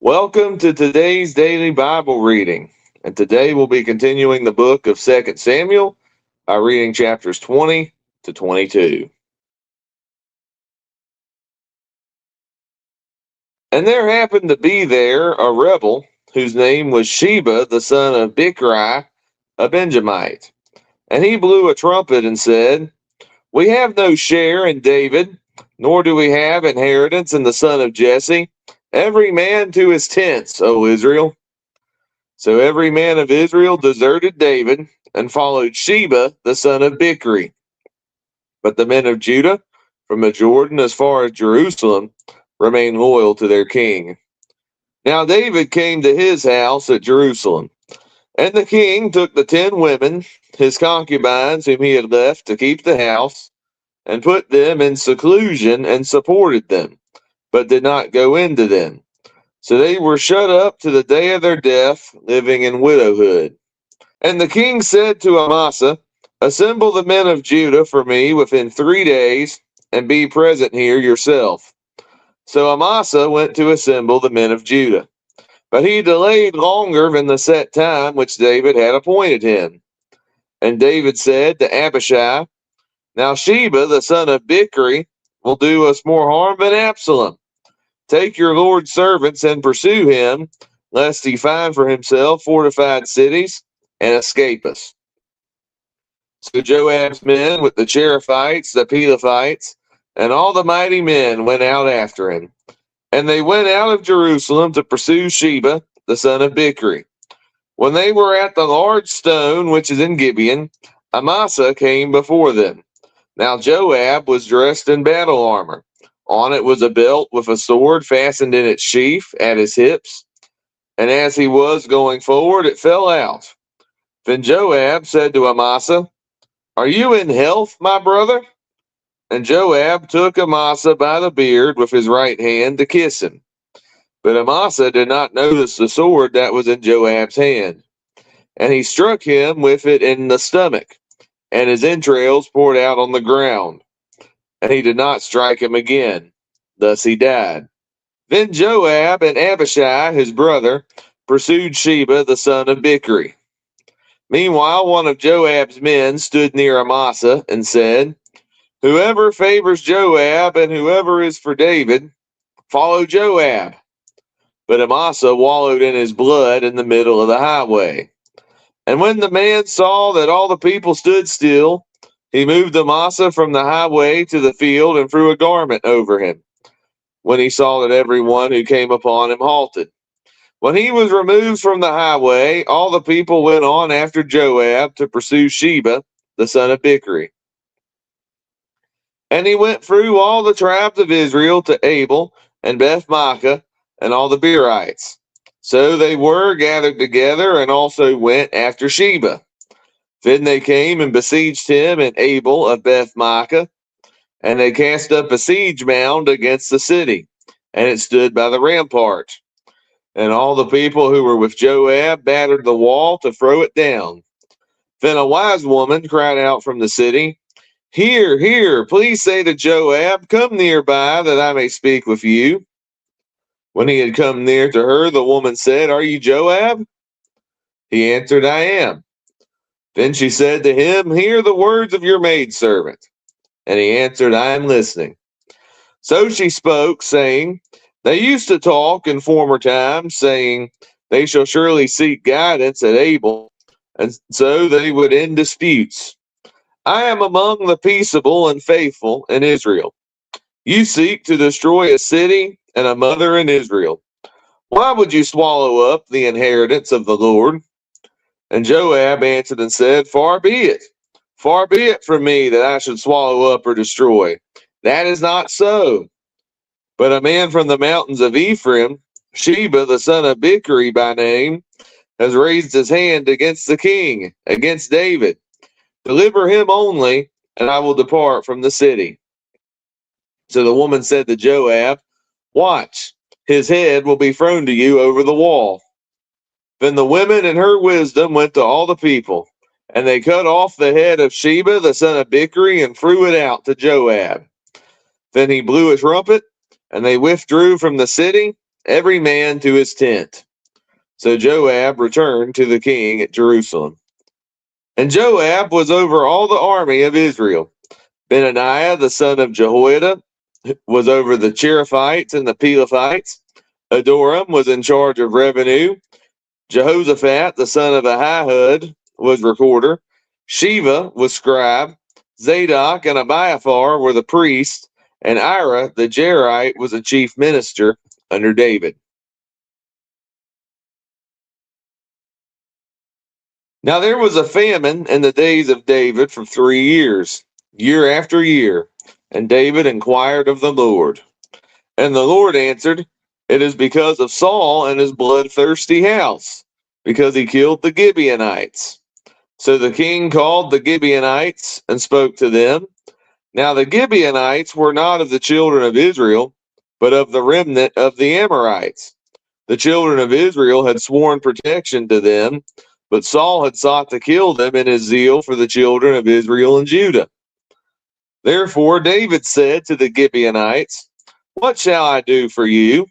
Welcome to today's daily Bible reading. And today we'll be continuing the book of 2 Samuel by reading chapters 20 to 22. And there happened to be there a rebel whose name was Sheba, the son of Bichri, a Benjamite. And he blew a trumpet and said, We have no share in David, nor do we have inheritance in the son of Jesse. Every man to his tents, O Israel. So every man of Israel deserted David and followed Sheba, the son of Bichri. But the men of Judah, from the Jordan as far as Jerusalem, remained loyal to their king. Now David came to his house at Jerusalem, and the king took the 10 women, his concubines, whom he had left to keep the house, and put them in seclusion and supported them, but did not go into them. So they were shut up to the day of their death, living in widowhood. And the king said to Amasa, Assemble the men of Judah for me within 3 days, and be present here yourself. So Amasa went to assemble the men of Judah. But he delayed longer than the set time which David had appointed him. And David said to Abishai, Now Sheba, the son of Bichri, will do us more harm than Absalom. Take your Lord's servants and pursue him, lest he find for himself fortified cities and escape us. So Joab's men with the Cherethites, the Pelethites, and all the mighty men went out after him. And they went out of Jerusalem to pursue Sheba, the son of Bichri. When they were at the large stone which is in Gibeon, Amasa came before them. Now Joab was dressed in battle armor. On it was a belt with a sword fastened in its sheath at his hips. And as he was going forward, it fell out. Then Joab said to Amasa, Are you in health, my brother? And Joab took Amasa by the beard with his right hand to kiss him. But Amasa did not notice the sword that was in Joab's hand. And he struck him with it in the stomach, and his entrails poured out on the ground. And he did not strike him again. Thus he died. Then Joab and Abishai, his brother, pursued Sheba, the son of Bichri. Meanwhile, one of Joab's men stood near Amasa and said, Whoever favors Joab and whoever is for David, follow Joab. But Amasa wallowed in his blood in the middle of the highway. And when the man saw that all the people stood still, he moved Amasa from the highway to the field and threw a garment over him, when he saw that everyone who came upon him halted. When he was removed from the highway, all the people went on after Joab to pursue Sheba, the son of Bichri. And he went through all the tribes of Israel to Abel and Beth-maachah and all the Berites. So they were gathered together and also went after Sheba. Then they came and besieged him in Abel of Beth-maachah, and they cast up a siege mound against the city, and it stood by the rampart. And all the people who were with Joab battered the wall to throw it down. Then a wise woman cried out from the city, Here, here, please say to Joab, Come nearby that I may speak with you. When he had come near to her, the woman said, Are you Joab? He answered, I am. Then she said to him, Hear the words of your maidservant. And he answered, I am listening. So she spoke, saying, They used to talk in former times, saying, They shall surely seek guidance at Abel, and so they would end disputes. I am among the peaceable and faithful in Israel. You seek to destroy a city and a mother in Israel. Why would you swallow up the inheritance of the Lord? And Joab answered and said, Far be it. Far be it from me that I should swallow up or destroy. That is not so. But a man from the mountains of Ephraim, Sheba, the son of Bichri by name, has raised his hand against the king, against David. Deliver him only, and I will depart from the city. So the woman said to Joab, Watch, his head will be thrown to you over the wall. Then the women in her wisdom went to all the people, and they cut off the head of Sheba, the son of Bichri, and threw it out to Joab. Then he blew a trumpet, and they withdrew from the city, every man to his tent. So Joab returned to the king at Jerusalem. And Joab was over all the army of Israel. Benaiah, the son of Jehoiada, was over the Cherethites and the Pelethites. Adoram was in charge of revenue. Jehoshaphat, the son of Ahihud, was recorder. Sheva was scribe. Zadok and Abiathar were the priests. And Ira, the Jairite, was a chief minister under David. Now there was a famine in the days of David for 3 years, year after year. And David inquired of the Lord. And the Lord answered, "It is because of Saul and his bloodthirsty house, because he killed the Gibeonites." So the king called the Gibeonites and spoke to them. Now the Gibeonites were not of the children of Israel, but of the remnant of the Amorites. The children of Israel had sworn protection to them, but Saul had sought to kill them in his zeal for the children of Israel and Judah. Therefore David said to the Gibeonites, "What shall I do for you?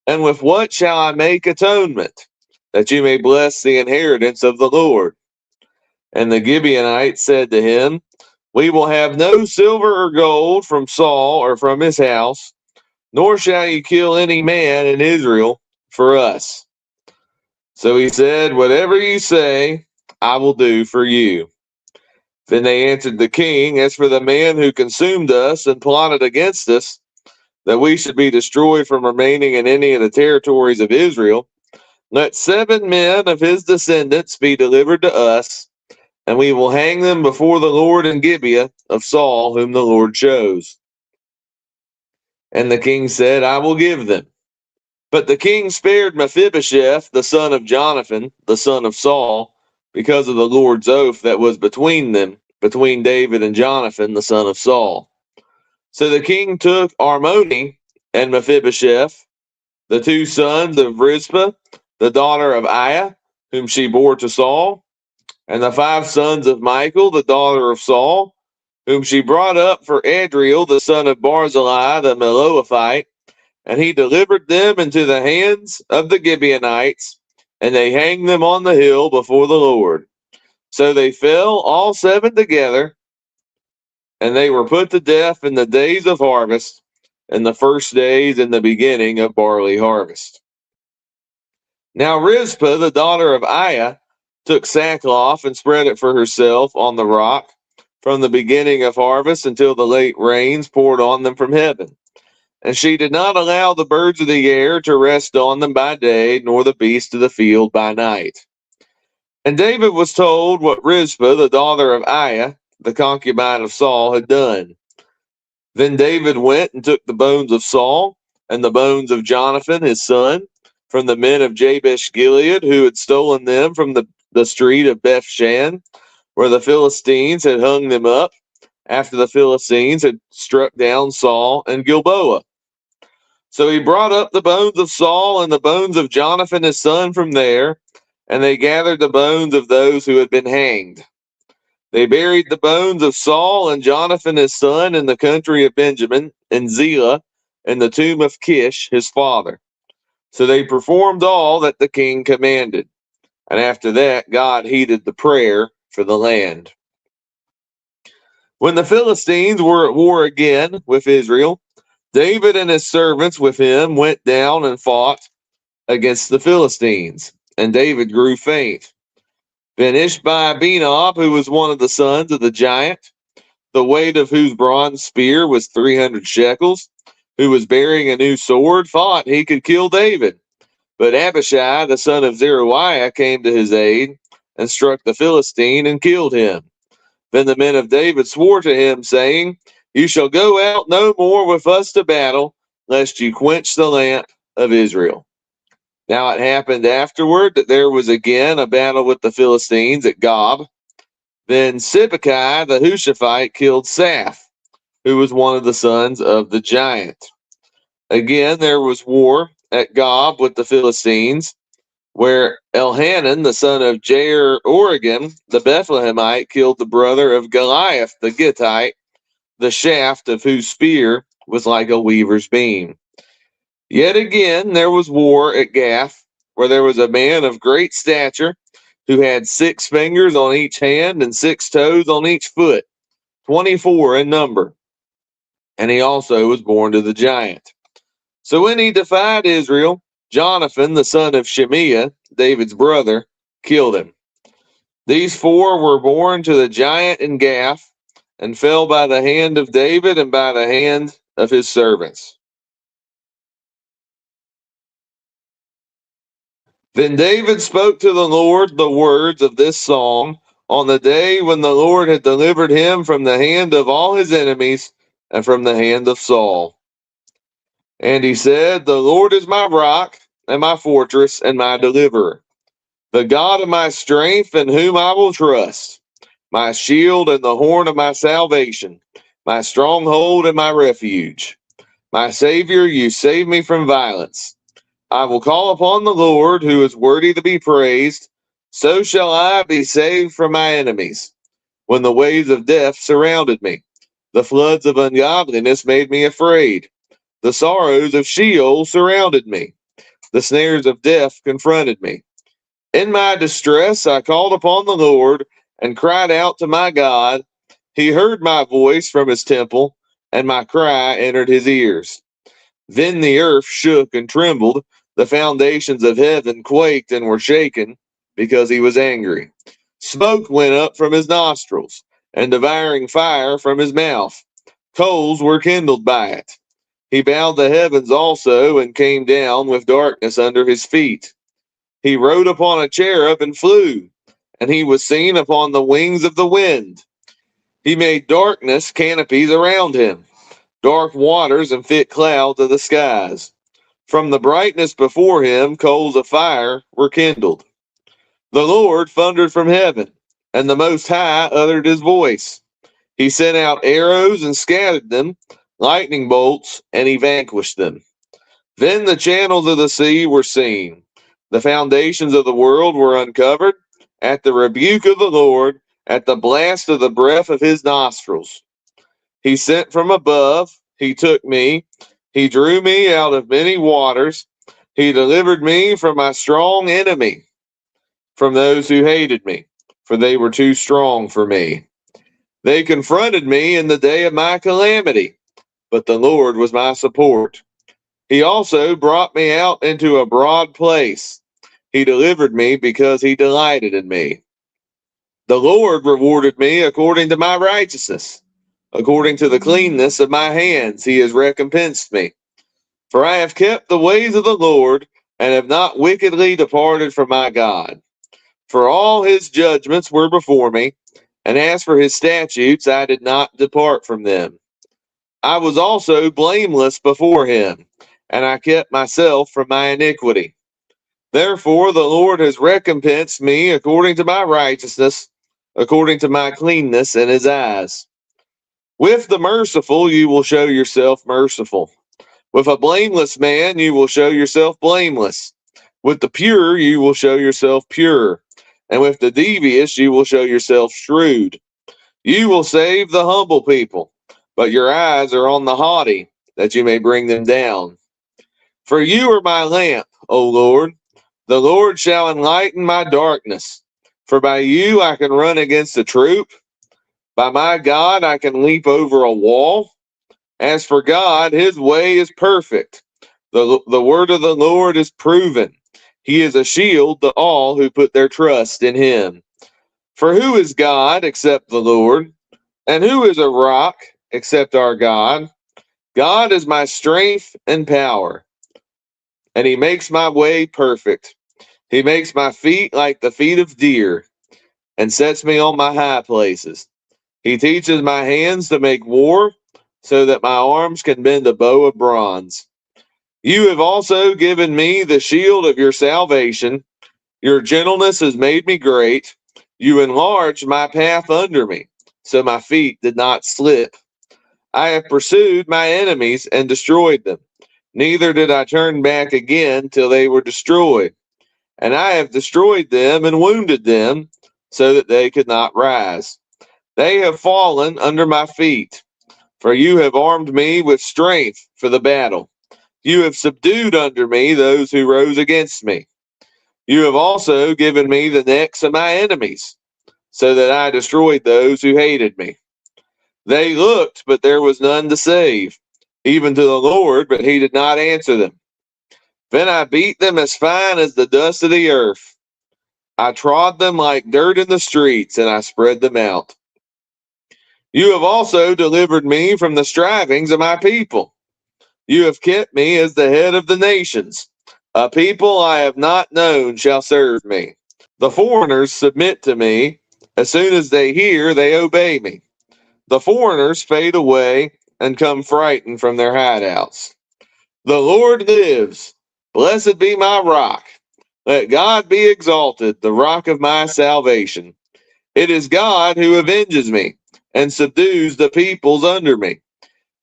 And with what shall I make atonement, that you may bless the inheritance of the Lord?" And the Gibeonites said to him, "We will have no silver or gold from Saul or from his house, nor shall you kill any man in Israel for us." So he said, "Whatever you say, I will do for you." Then they answered the king, "As for the man who consumed us and plotted against us, that we should be destroyed from remaining in any of the territories of Israel, let 7 men of his descendants be delivered to us, and we will hang them before the Lord in Gibeah of Saul, whom the Lord chose." And the king said, "I will give them." But the king spared Mephibosheth, the son of Jonathan, the son of Saul, because of the Lord's oath that was between them, between David and Jonathan, the son of Saul. So the king took Armoni and Mephibosheth, the 2 sons of Rizpah, the daughter of Aiah, whom she bore to Saul, and the 5 sons of Michal, the daughter of Saul, whom she brought up for Adriel, the son of Barzillai, the Meloathite, and he delivered them into the hands of the Gibeonites, and they hanged them on the hill before the Lord. So they fell all 7 together, and they were put to death in the days of harvest, in the first days in the beginning of barley harvest. Now Rizpah, the daughter of Aiah, took sackcloth and spread it for herself on the rock from the beginning of harvest until the late rains poured on them from heaven. And she did not allow the birds of the air to rest on them by day, nor the beasts of the field by night. And David was told what Rizpah, the daughter of Aiah, the concubine of Saul, had done. Then David went and took the bones of Saul and the bones of Jonathan, his son, from the men of Jabesh Gilead, who had stolen them from the street of Bethshan, where the Philistines had hung them up, after the Philistines had struck down Saul and Gilboa. So he brought up the bones of Saul and the bones of Jonathan his son from there, and they gathered the bones of those who had been hanged. They buried the bones of Saul and Jonathan his son in the country of Benjamin, in Zelah, in the tomb of Kish his father. So they performed all that the king commanded. And after that, God heeded the prayer for the land. When the Philistines were at war again with Israel, David and his servants with him went down and fought against the Philistines, and David grew faint. Then Ishbi-Benob, who was one of the sons of the giant, the weight of whose bronze spear was 300 shekels, who was bearing a new sword, thought he could kill David. But Abishai, the son of Zeruiah, came to his aid and struck the Philistine and killed him. Then the men of David swore to him, saying, "You shall go out no more with us to battle, lest you quench the lamp of Israel." Now it happened afterward that there was again a battle with the Philistines at Gob. Then Sibbecai the Hushathite killed Saph, who was one of the sons of the giant. Again there was war at Gob with the Philistines, where Elhanan, the son of Jair Oregim, the Bethlehemite, killed the brother of Goliath the Gittite, the shaft of whose spear was like a weaver's beam. Yet again there was war at Gath, where there was a man of great stature, who had 6 fingers on each hand and 6 toes on each foot, 24 in number. And he also was born to the giant. So when he defied Israel, Jonathan, the son of Shemaiah, David's brother, killed him. These 4 were born to the giant in Gath, and fell by the hand of David and by the hand of his servants. Then David spoke to the Lord the words of this song on the day when the Lord had delivered him from the hand of all his enemies and from the hand of Saul. And he said, The Lord is my rock and my fortress and my deliverer, the God of my strength in whom I will trust, my shield and the horn of my salvation, my stronghold and my refuge. My Savior, you save me from violence. I will call upon the Lord, who is worthy to be praised. So shall I be saved from my enemies. When the waves of death surrounded me, the floods of ungodliness made me afraid. The sorrows of Sheol surrounded me. The snares of death confronted me. In my distress I called upon the Lord and cried out to my God. He heard my voice from his temple, and my cry entered his ears. Then the earth shook and trembled. The foundations of heaven quaked and were shaken, because he was angry. Smoke went up from his nostrils, and devouring fire from his mouth. Coals were kindled by it. He bowed the heavens also, and came down with darkness under his feet. He rode upon a cherub and flew, and he was seen upon the wings of the wind. He made darkness canopies around him, dark waters and thick clouds of the skies. From the brightness before him, coals of fire were kindled. The Lord thundered from heaven, and the Most High uttered his voice. He sent out arrows and scattered them, lightning bolts, and he vanquished them. Then the channels of the sea were seen. The foundations of the world were uncovered at the rebuke of the Lord, at the blast of the breath of his nostrils. He sent from above, he took me, he drew me out of many waters. He delivered me from my strong enemy, from those who hated me, for they were too strong for me. They confronted me in the day of my calamity, but the Lord was my support. He also brought me out into a broad place. He delivered me because he delighted in me. The Lord rewarded me according to my righteousness. According to the cleanness of my hands, he has recompensed me. For I have kept the ways of the Lord, and have not wickedly departed from my God. For all his judgments were before me, and as for his statutes, I did not depart from them. I was also blameless before him, and I kept myself from my iniquity. Therefore the Lord has recompensed me according to my righteousness, according to my cleanness in his eyes. With the merciful you will show yourself merciful. With a blameless man you will show yourself blameless. With the pure you will show yourself pure. And with the devious you will show yourself shrewd. You will save the humble people, but your eyes are on the haughty, that you may bring them down. For you are my lamp, O Lord. The Lord shall enlighten my darkness. For by you I can run against a troop. By my God I can leap over a wall. As for God, his way is perfect. The word of the Lord is proven. He is a shield to all who put their trust in him. For who is God except the Lord? And who is a rock except our God? God is my strength and power, and he makes my way perfect. He makes my feet like the feet of deer, and sets me on my high places. He teaches my hands to make war, so that my arms can bend a bow of bronze. You have also given me the shield of your salvation. Your gentleness has made me great. You enlarged my path under me, so my feet did not slip. I have pursued my enemies and destroyed them. Neither did I turn back again till they were destroyed. And I have destroyed them and wounded them, so that they could not rise. They have fallen under my feet. For you have armed me with strength for the battle. You have subdued under me those who rose against me. You have also given me the necks of my enemies, so that I destroyed those who hated me. They looked, but there was none to save, even to the Lord, but he did not answer them. Then I beat them as fine as the dust of the earth. I trod them like dirt in the streets, and I spread them out. You have also delivered me from the strivings of my people. You have kept me as the head of the nations. A people I have not known shall serve me. The foreigners submit to me. As soon as they hear, they obey me. The foreigners fade away and come frightened from their hideouts. The Lord lives. Blessed be my rock. Let God be exalted, the rock of my salvation. It is God who avenges me and subdues the peoples under me.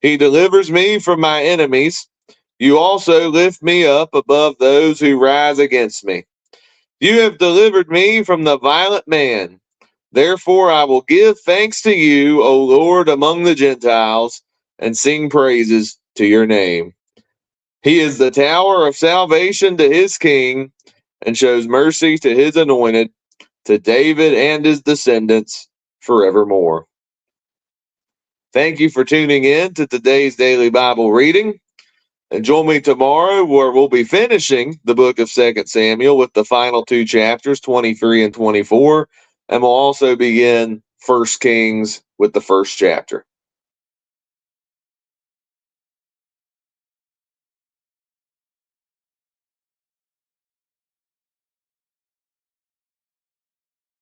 He delivers me from my enemies. You also lift me up above those who rise against me. You have delivered me from the violent man. Therefore I will give thanks to you, O Lord, among the Gentiles, and sing praises to your name. He is the tower of salvation to his king, and shows mercy to his anointed, to David and his descendants forevermore. Thank you for tuning in to today's daily Bible reading. And join me tomorrow where we'll be finishing the book of 2 Samuel with the final two chapters, 23 and 24. And we'll also begin 1 Kings with the first chapter.